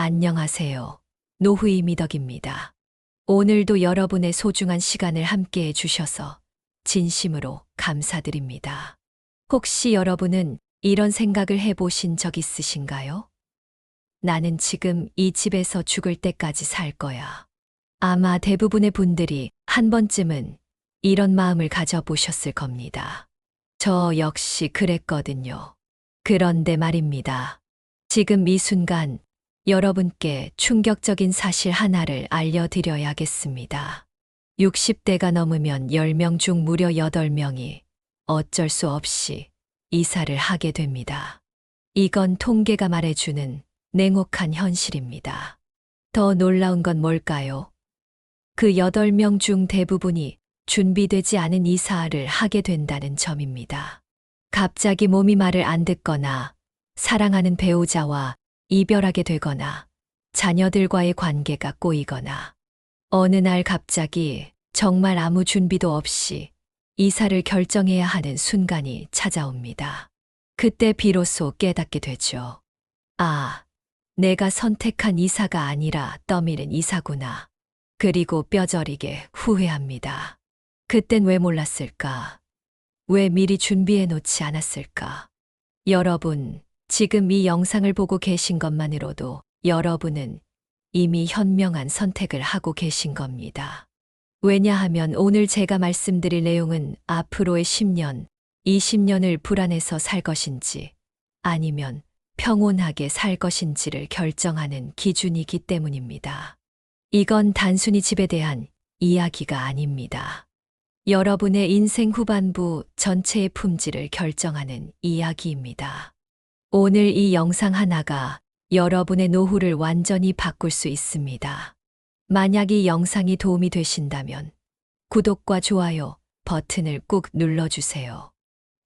안녕하세요. 노후이 미덕입니다. 오늘도 여러분의 소중한 시간을 함께 해주셔서 진심으로 감사드립니다. 혹시 여러분은 이런 생각을 해보신 적 있으신가요? 나는 지금 이 집에서 죽을 때까지 살 거야. 아마 대부분의 분들이 한 번쯤은 이런 마음을 가져보셨을 겁니다. 저 역시 그랬거든요. 그런데 말입니다. 지금 이 순간 여러분께 충격적인 사실 하나를 알려드려야겠습니다. 60대가 넘으면 10명 중 무려 8명이 어쩔 수 없이 이사를 하게 됩니다. 이건 통계가 말해주는 냉혹한 현실입니다. 더 놀라운 건 뭘까요? 그 8명 중 대부분이 준비되지 않은 이사를 하게 된다는 점입니다. 갑자기 몸이 말을 안 듣거나 사랑하는 배우자와 이별하게 되거나 자녀들과의 관계가 꼬이거나 어느 날 갑자기 정말 아무 준비도 없이 이사를 결정해야 하는 순간이 찾아옵니다. 그때 비로소 깨닫게 되죠. 아, 내가 선택한 이사가 아니라 떠밀은 이사구나. 그리고 뼈저리게 후회합니다. 그땐 왜 몰랐을까? 왜 미리 준비해 놓지 않았을까? 여러분, 지금 이 영상을 보고 계신 것만으로도 여러분은 이미 현명한 선택을 하고 계신 겁니다. 왜냐하면 오늘 제가 말씀드릴 내용은 앞으로의 10년, 20년을 불안해서 살 것인지 아니면 평온하게 살 것인지를 결정하는 기준이기 때문입니다. 이건 단순히 집에 대한 이야기가 아닙니다. 여러분의 인생 후반부 전체의 품질을 결정하는 이야기입니다. 오늘 이 영상 하나가 여러분의 노후를 완전히 바꿀 수 있습니다. 만약 이 영상이 도움이 되신다면 구독과 좋아요 버튼을 꾹 눌러주세요.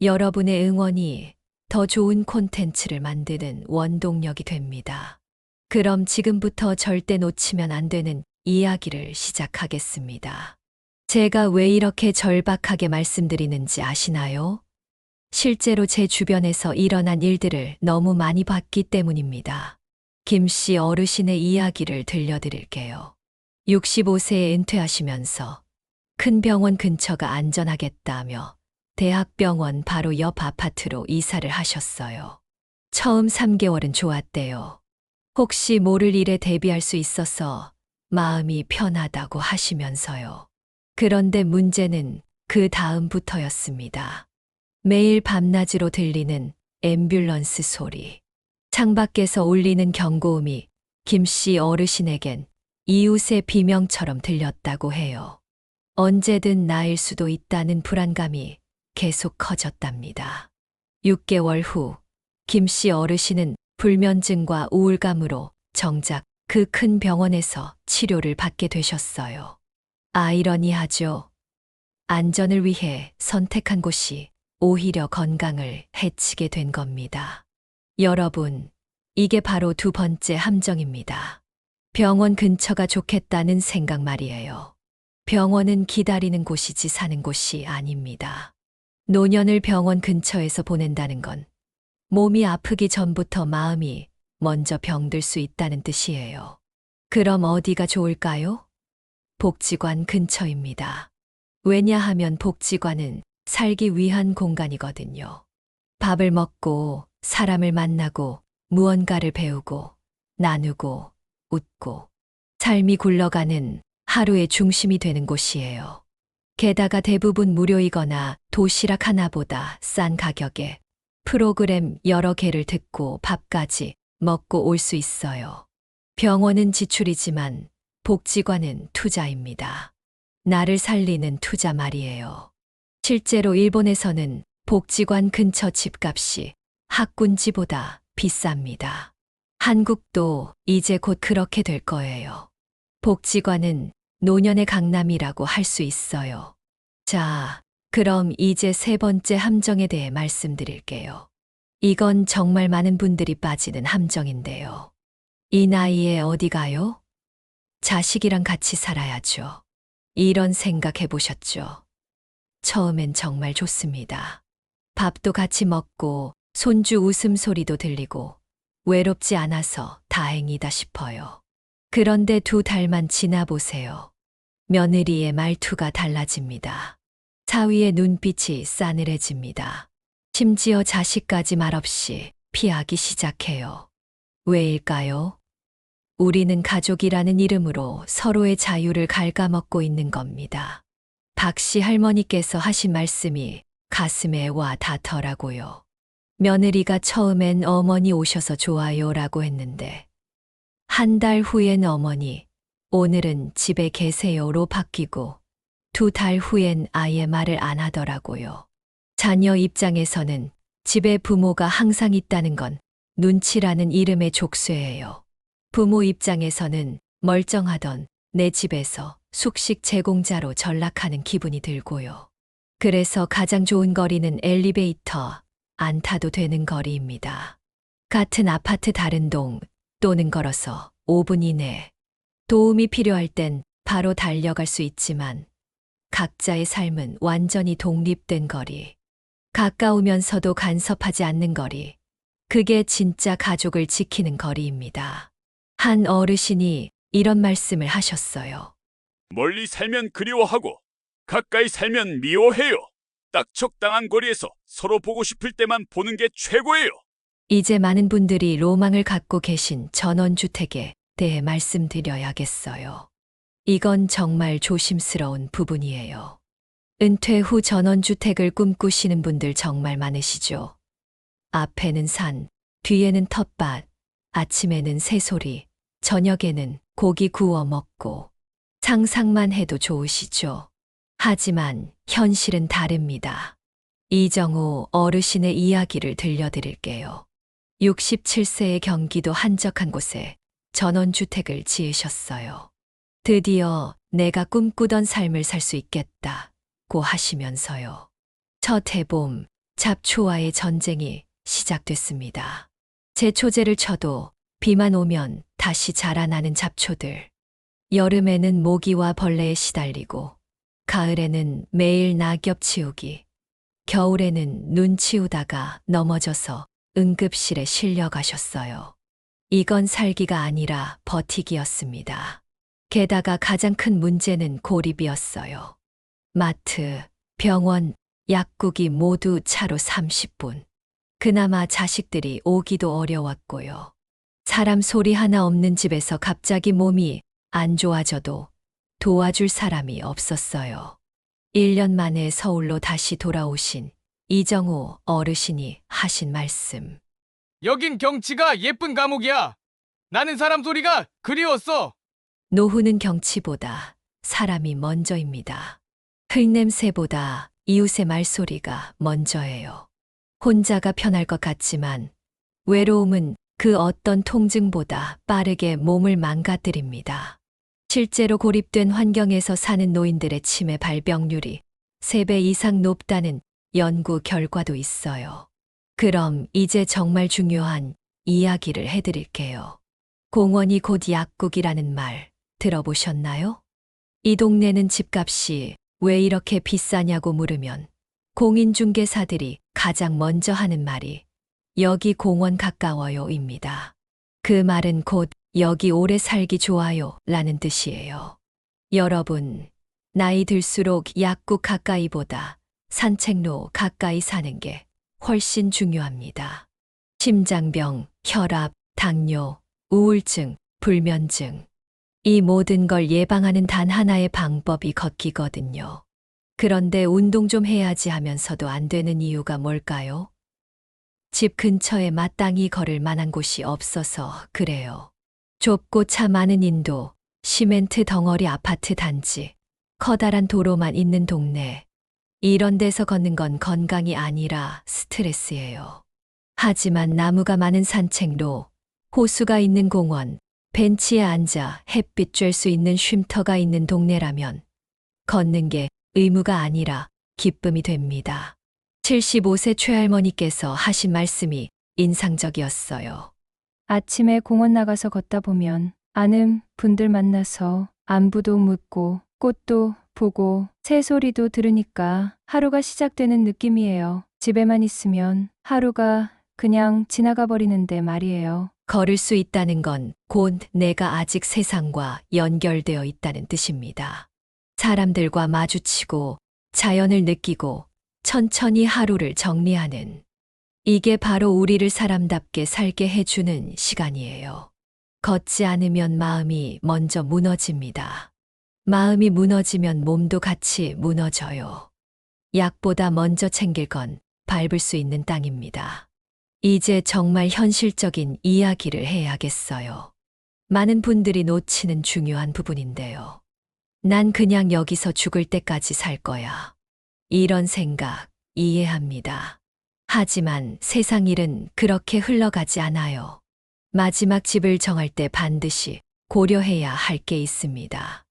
여러분의 응원이 더 좋은 콘텐츠를 만드는 원동력이 됩니다. 그럼 지금부터 절대 놓치면 안 되는 이야기를 시작하겠습니다. 제가 왜 이렇게 절박하게 말씀드리는지 아시나요? 실제로 제 주변에서 일어난 일들을 너무 많이 봤기 때문입니다. 김 씨 어르신의 이야기를 들려드릴게요. 65세에 은퇴하시면서 큰 병원 근처가 안전하겠다며 대학병원 바로 옆 아파트로 이사를 하셨어요. 처음 3개월은 좋았대요. 혹시 모를 일에 대비할 수 있어서 마음이 편하다고 하시면서요. 그런데 문제는 그 다음부터였습니다. 매일 밤낮으로 들리는 앰뷸런스 소리, 창밖에서 울리는 경고음이 김 씨 어르신에겐 이웃의 비명처럼 들렸다고 해요. 언제든 나일 수도 있다는 불안감이 계속 커졌답니다. 6개월 후, 김 씨 어르신은 불면증과 우울감으로 정작 그 큰 병원에서 치료를 받게 되셨어요. 아이러니하죠. 안전을 위해 선택한 곳이 오히려 건강을 해치게 된 겁니다. 여러분, 이게 바로 두 번째 함정입니다. 병원 근처가 좋겠다는 생각 말이에요. 병원은 기다리는 곳이지 사는 곳이 아닙니다. 노년을 병원 근처에서 보낸다는 건 몸이 아프기 전부터 마음이 먼저 병들 수 있다는 뜻이에요. 그럼 어디가 좋을까요? 복지관 근처입니다. 왜냐하면 복지관은 살기 위한 공간이거든요. 밥을 먹고 사람을 만나고 무언가를 배우고 나누고 웃고 삶이 굴러가는 하루의 중심이 되는 곳이에요. 게다가 대부분 무료이거나 도시락 하나보다 싼 가격에 프로그램 여러 개를 듣고 밥까지 먹고 올 수 있어요. 병원은 지출이지만 복지관은 투자입니다. 나를 살리는 투자 말이에요. 실제로 일본에서는 복지관 근처 집값이 학군지보다 비쌉니다. 한국도 이제 곧 그렇게 될 거예요. 복지관은 노년의 강남이라고 할 수 있어요. 자, 그럼 이제 세 번째 함정에 대해 말씀드릴게요. 이건 정말 많은 분들이 빠지는 함정인데요. 이 나이에 어디 가요? 자식이랑 같이 살아야죠. 이런 생각 해보셨죠? 처음엔 정말 좋습니다. 밥도 같이 먹고 손주 웃음소리도 들리고 외롭지 않아서 다행이다 싶어요. 그런데 2달만 지나보세요. 며느리의 말투가 달라집니다. 사위의 눈빛이 싸늘해집니다. 심지어 자식까지 말없이 피하기 시작해요. 왜일까요? 우리는 가족이라는 이름으로 서로의 자유를 갉아먹고 있는 겁니다. 박씨 할머니께서 하신 말씀이 가슴에 와 닿더라고요. 며느리가 처음엔 어머니 오셔서 좋아요라고 했는데, 1달 후엔 어머니, 오늘은 집에 계세요로 바뀌고, 2달 후엔 아예 말을 안 하더라고요. 자녀 입장에서는 집에 부모가 항상 있다는 건 눈치라는 이름의 족쇄예요. 부모 입장에서는 멀쩡하던 내 집에서 숙식 제공자로 전락하는 기분이 들고요. 그래서 가장 좋은 거리는 엘리베이터 안 타도 되는 거리입니다. 같은 아파트 다른 동 또는 걸어서 5분 이내. 도움이 필요할 땐 바로 달려갈 수 있지만 각자의 삶은 완전히 독립된 거리. 가까우면서도 간섭하지 않는 거리. 그게 진짜 가족을 지키는 거리입니다. 한 어르신이 이런 말씀을 하셨어요. 멀리 살면 그리워하고 가까이 살면 미워해요. 딱 적당한 거리에서 서로 보고 싶을 때만 보는 게 최고예요. 이제 많은 분들이 로망을 갖고 계신 전원주택에 대해 말씀드려야겠어요. 이건 정말 조심스러운 부분이에요. 은퇴 후 전원주택을 꿈꾸시는 분들 정말 많으시죠? 앞에는 산, 뒤에는 텃밭, 아침에는 새소리, 저녁에는 고기 구워 먹고. 상상만 해도 좋으시죠? 하지만 현실은 다릅니다. 이정우 어르신의 이야기를 들려드릴게요. 67세의 경기도 한적한 곳에 전원주택을 지으셨어요. 드디어 내가 꿈꾸던 삶을 살 수 있겠다고 하시면서요. 첫 해봄, 잡초와의 전쟁이 시작됐습니다. 제초제를 쳐도 비만 오면 다시 자라나는 잡초들. 여름에는 모기와 벌레에 시달리고, 가을에는 매일 낙엽 치우기, 겨울에는 눈 치우다가 넘어져서 응급실에 실려가셨어요. 이건 살기가 아니라 버티기였습니다. 게다가 가장 큰 문제는 고립이었어요. 마트, 병원, 약국이 모두 차로 30분. 그나마 자식들이 오기도 어려웠고요. 사람 소리 하나 없는 집에서 갑자기 몸이 안 좋아져도 도와줄 사람이 없었어요. 1년 만에 서울로 다시 돌아오신 이정우 어르신이 하신 말씀. 여긴 경치가 예쁜 감옥이야. 나는 사람 소리가 그리웠어. 노후는 경치보다 사람이 먼저입니다. 흙냄새보다 이웃의 말소리가 먼저예요. 혼자가 편할 것 같지만 외로움은 그 어떤 통증보다 빠르게 몸을 망가뜨립니다. 실제로 고립된 환경에서 사는 노인들의 치매 발병률이 3배 이상 높다는 연구 결과도 있어요. 그럼 이제 정말 중요한 이야기를 해드릴게요. 공원이 곧 약국이라는 말 들어보셨나요? 이 동네는 집값이 왜 이렇게 비싸냐고 물으면 공인중개사들이 가장 먼저 하는 말이 여기 공원 가까워요입니다. 그 말은 곧 여기 오래 살기 좋아요 라는 뜻이에요. 여러분, 나이 들수록 약국 가까이보다 산책로 가까이 사는 게 훨씬 중요합니다. 심장병, 혈압, 당뇨, 우울증, 불면증. 이 모든 걸 예방하는 단 하나의 방법이 걷기거든요. 그런데 운동 좀 해야지 하면서도 안 되는 이유가 뭘까요? 집 근처에 마땅히 걸을 만한 곳이 없어서 그래요. 좁고 차 많은 인도, 시멘트 덩어리 아파트 단지, 커다란 도로만 있는 동네. 이런 데서 걷는 건 건강이 아니라 스트레스예요. 하지만 나무가 많은 산책로, 호수가 있는 공원, 벤치에 앉아 햇빛 쬐 수 있는 쉼터가 있는 동네라면 걷는 게 의무가 아니라 기쁨이 됩니다. 75세 최할머니께서 하신 말씀이 인상적이었어요. 아침에 공원 나가서 걷다 보면 아는 분들 만나서 안부도 묻고 꽃도 보고 새소리도 들으니까 하루가 시작되는 느낌이에요. 집에만 있으면 하루가 그냥 지나가 버리는데 말이에요. 걸을 수 있다는 건 곧 내가 아직 세상과 연결되어 있다는 뜻입니다. 사람들과 마주치고 자연을 느끼고 천천히 하루를 정리하는 이게 바로 우리를 사람답게 살게 해주는 시간이에요. 걷지 않으면 마음이 먼저 무너집니다. 마음이 무너지면 몸도 같이 무너져요. 약보다 먼저 챙길 건 밟을 수 있는 땅입니다. 이제 정말 현실적인 이야기를 해야겠어요. 많은 분들이 놓치는 중요한 부분인데요. 난 그냥 여기서 죽을 때까지 살 거야. 이런 생각 이해합니다. 하지만 세상 일은 그렇게 흘러가지 않아요. 마지막 집을 정할 때 반드시 고려해야 할 게 있습니다.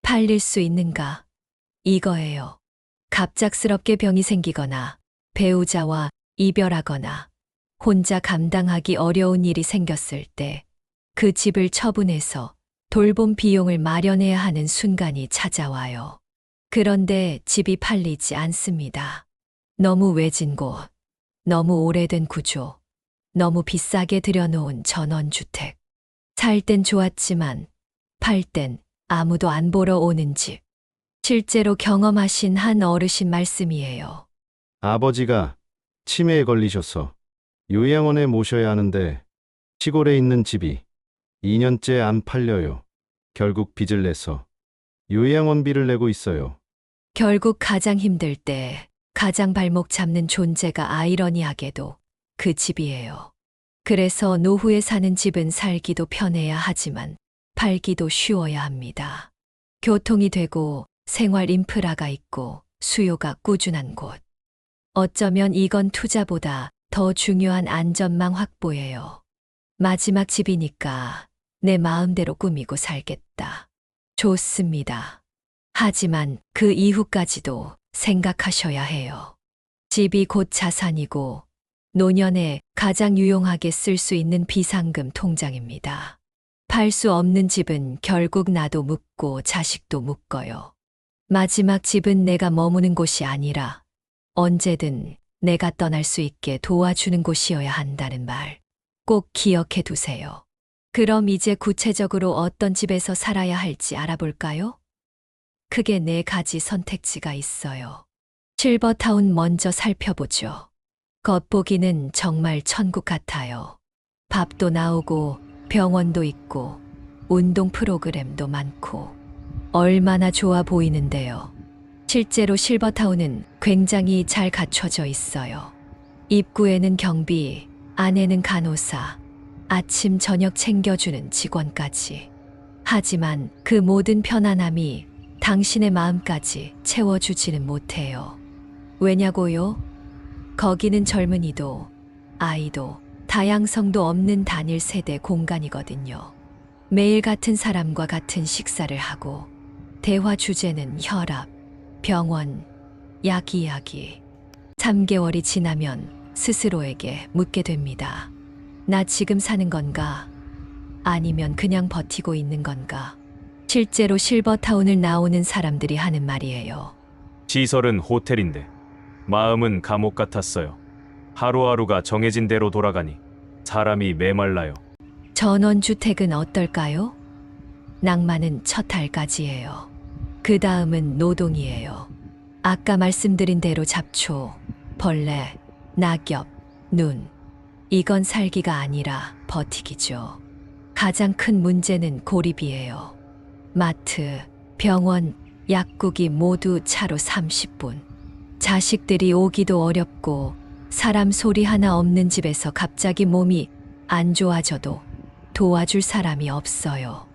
팔릴 수 있는가? 이거예요. 갑작스럽게 병이 생기거나 배우자와 이별하거나 혼자 감당하기 어려운 일이 생겼을 때 그 집을 처분해서 돌봄 비용을 마련해야 하는 순간이 찾아와요. 그런데 집이 팔리지 않습니다. 너무 외진 곳, 너무 오래된 구조, 너무 비싸게 들여놓은 전원주택. 살 땐 좋았지만 팔 땐 아무도 안 보러 오는 집. 실제로 경험하신 한 어르신 말씀이에요. 아버지가 치매에 걸리셔서 요양원에 모셔야 하는데 시골에 있는 집이 2년째 안 팔려요. 결국 빚을 내서 요양원비를 내고 있어요. 결국 가장 힘들 때 가장 발목 잡는 존재가 아이러니하게도 그 집이에요. 그래서 노후에 사는 집은 살기도 편해야 하지만 팔기도 쉬워야 합니다. 교통이 되고 생활 인프라가 있고 수요가 꾸준한 곳. 어쩌면 이건 투자보다 더 중요한 안전망 확보예요. 마지막 집이니까 내 마음대로 꾸미고 살겠다. 좋습니다. 하지만 그 이후까지도 생각하셔야 해요. 집이 곧 자산이고 노년에 가장 유용하게 쓸 수 있는 비상금 통장입니다. 팔 수 없는 집은 결국 나도 묻고 자식도 묶어요. 마지막 집은 내가 머무는 곳이 아니라 언제든 내가 떠날 수 있게 도와주는 곳이어야 한다는 말 꼭 기억해 두세요. 그럼 이제 구체적으로 어떤 집에서 살아야 할지 알아볼까요? 크게 4가지 선택지가 있어요. 실버타운 먼저 살펴보죠. 겉보기는 정말 천국 같아요. 밥도 나오고 병원도 있고 운동 프로그램도 많고 얼마나 좋아 보이는데요. 실제로 실버타운은 굉장히 잘 갖춰져 있어요. 입구에는 경비, 안에는 간호사, 아침 저녁 챙겨주는 직원까지. 하지만 그 모든 편안함이 당신의 마음까지 채워주지는 못해요. 왜냐고요? 거기는 젊은이도, 아이도, 다양성도 없는 단일 세대 공간이거든요. 매일 같은 사람과 같은 식사를 하고, 대화 주제는 혈압, 병원, 약 이야기. 3개월이 지나면 스스로에게 묻게 됩니다. 나 지금 사는 건가? 아니면 그냥 버티고 있는 건가? 실제로 실버타운을 나오는 사람들이 하는 말이에요. 시설은 호텔인데 마음은 감옥 같았어요. 하루하루가 정해진 대로 돌아가니 사람이 메말라요. 전원주택은 어떨까요? 낭만은 첫 알까지예요. 그 다음은 노동이에요. 아까 말씀드린 대로 잡초, 벌레, 낙엽, 눈. 이건 살기가 아니라 버티기죠. 가장 큰 문제는 고립이에요. 마트, 병원, 약국이 모두 차로 30분. 자식들이 오기도 어렵고 사람 소리 하나 없는 집에서 갑자기 몸이 안 좋아져도 도와줄 사람이 없어요.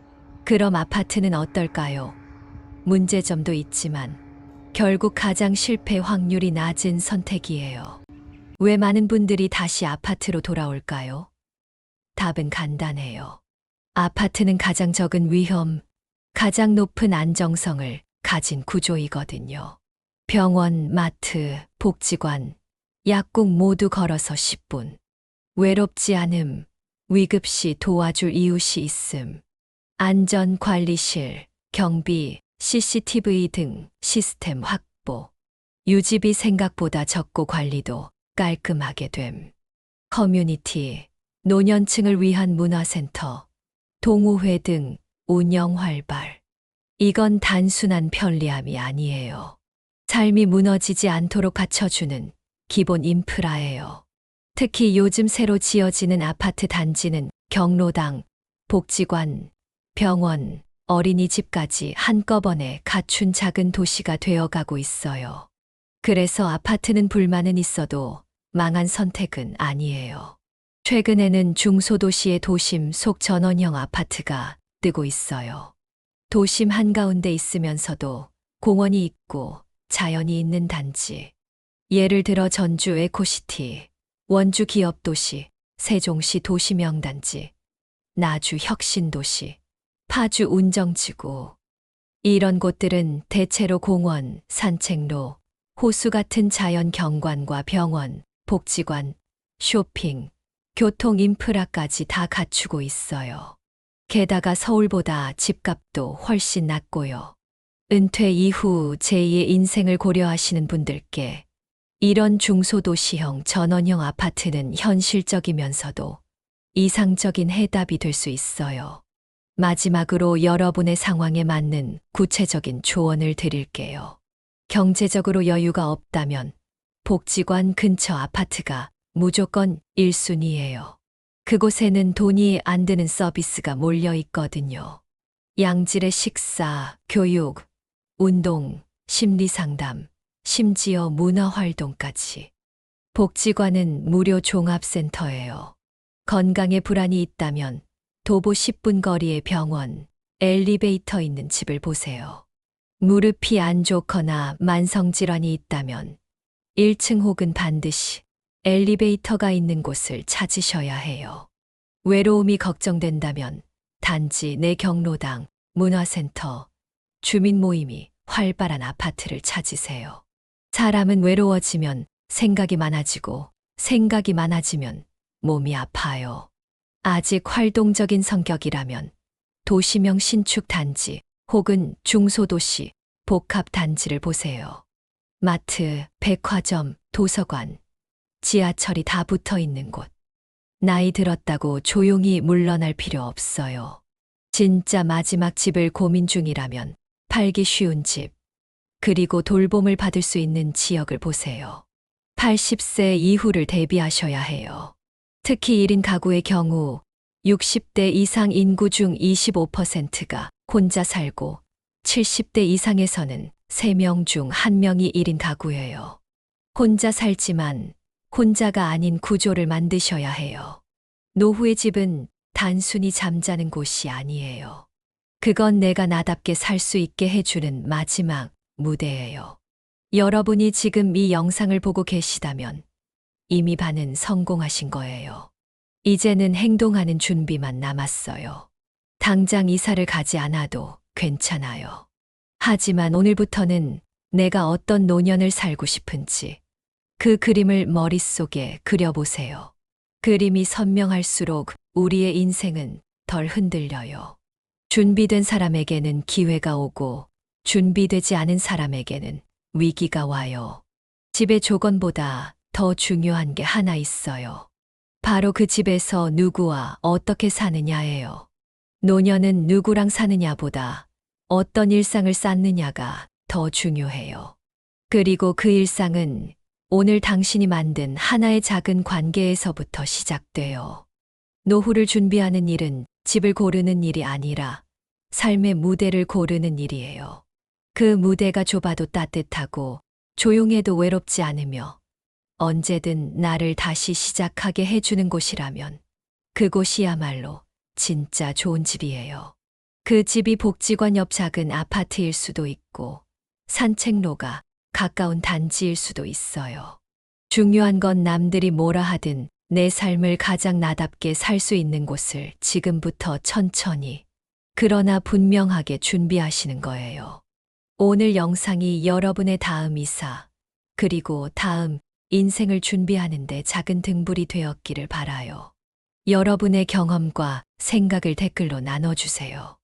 그럼 아파트는 어떨까요? 문제점도 있지만 결국 가장 실패 확률이 낮은 선택이에요. 왜 많은 분들이 다시 아파트로 돌아올까요? 답은 간단해요. 아파트는 가장 적은 위험, 가장 높은 안정성을 가진 구조이거든요. 병원, 마트, 복지관, 약국 모두 걸어서 10분. 외롭지 않음, 위급시 도와줄 이웃이 있음. 안전관리실, 경비, CCTV 등 시스템 확보. 유지비 생각보다 적고 관리도 깔끔하게 됨. 커뮤니티, 노년층을 위한 문화센터, 동호회 등 운영 활발. 이건 단순한 편리함이 아니에요. 삶이 무너지지 않도록 받쳐주는 기본 인프라예요. 특히 요즘 새로 지어지는 아파트 단지는 경로당, 복지관, 병원, 어린이집까지 한꺼번에 갖춘 작은 도시가 되어가고 있어요. 그래서 아파트는 불만은 있어도 망한 선택은 아니에요. 최근에는 중소도시의 도심 속 전원형 아파트가 뜨고 있어요. 도심 한가운데 있으면서도 공원이 있고 자연이 있는 단지. 예를 들어 전주 에코시티, 원주 기업도시, 세종시 도시명단지, 나주 혁신도시, 파주 운정지구. 이런 곳들은 대체로 공원, 산책로, 호수 같은 자연 경관과 병원, 복지관, 쇼핑, 교통 인프라까지 다 갖추고 있어요. 게다가 서울보다 집값도 훨씬 낮고요. 은퇴 이후 제2의 인생을 고려하시는 분들께 이런 중소도시형 전원형 아파트는 현실적이면서도 이상적인 해답이 될 수 있어요. 마지막으로 여러분의 상황에 맞는 구체적인 조언을 드릴게요. 경제적으로 여유가 없다면 복지관 근처 아파트가 무조건 1순위예요. 그곳에는 돈이 안 드는 서비스가 몰려 있거든요. 양질의 식사, 교육, 운동, 심리상담, 심지어 문화활동까지. 복지관은 무료 종합센터예요. 건강에 불안이 있다면 도보 10분 거리의 병원, 엘리베이터 있는 집을 보세요. 무릎이 안 좋거나 만성질환이 있다면 1층 혹은 반드시 엘리베이터가 있는 곳을 찾으셔야 해요. 외로움이 걱정된다면 단지 내 경로당, 문화센터, 주민 모임이 활발한 아파트를 찾으세요. 사람은 외로워지면 생각이 많아지고 생각이 많아지면 몸이 아파요. 아직 활동적인 성격이라면 도시명 신축 단지 혹은 중소도시 복합 단지를 보세요. 마트, 백화점, 도서관, 지하철이 다 붙어 있는 곳. 나이 들었다고 조용히 물러날 필요 없어요. 진짜 마지막 집을 고민 중이라면 팔기 쉬운 집, 그리고 돌봄을 받을 수 있는 지역을 보세요. 80세 이후를 대비하셔야 해요. 특히 1인 가구의 경우 60대 이상 인구 중 25%가 혼자 살고 70대 이상에서는 3명 중 1명이 1인 가구예요. 혼자 살지만 혼자가 아닌 구조를 만드셔야 해요. 노후의 집은 단순히 잠자는 곳이 아니에요. 그건 내가 나답게 살 수 있게 해주는 마지막 무대예요. 여러분이 지금 이 영상을 보고 계시다면 이미 반은 성공하신 거예요. 이제는 행동하는 준비만 남았어요. 당장 이사를 가지 않아도 괜찮아요. 하지만 오늘부터는 내가 어떤 노년을 살고 싶은지 그 그림을 머릿속에 그려보세요. 그림이 선명할수록 우리의 인생은 덜 흔들려요. 준비된 사람에게는 기회가 오고 준비되지 않은 사람에게는 위기가 와요. 집의 조건보다 더 중요한 게 하나 있어요. 바로 그 집에서 누구와 어떻게 사느냐예요. 노년은 누구랑 사느냐보다 어떤 일상을 쌓느냐가 더 중요해요. 그리고 그 일상은 오늘 당신이 만든 하나의 작은 관계에서부터 시작돼요. 노후를 준비하는 일은 집을 고르는 일이 아니라 삶의 무대를 고르는 일이에요. 그 무대가 좁아도 따뜻하고 조용해도 외롭지 않으며 언제든 나를 다시 시작하게 해주는 곳이라면 그곳이야말로 진짜 좋은 집이에요. 그 집이 복지관 옆 작은 아파트일 수도 있고 산책로가 가까운 단지일 수도 있어요. 중요한 건 남들이 뭐라 하든 내 삶을 가장 나답게 살 수 있는 곳을 지금부터 천천히 그러나 분명하게 준비하시는 거예요. 오늘 영상이 여러분의 다음 이사 그리고 다음 인생을 준비하는데 작은 등불이 되었기를 바라요. 여러분의 경험과 생각을 댓글로 나눠주세요.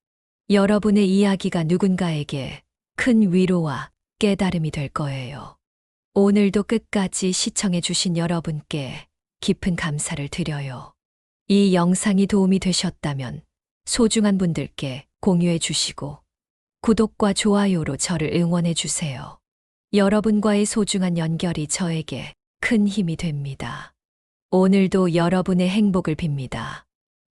여러분의 이야기가 누군가에게 큰 위로와 깨달음이 될 거예요. 오늘도 끝까지 시청해주신 여러분께 깊은 감사를 드려요. 이 영상이 도움이 되셨다면 소중한 분들께 공유해 주시고 구독과 좋아요로 저를 응원해 주세요. 여러분과의 소중한 연결이 저에게 큰 힘이 됩니다. 오늘도 여러분의 행복을 빕니다.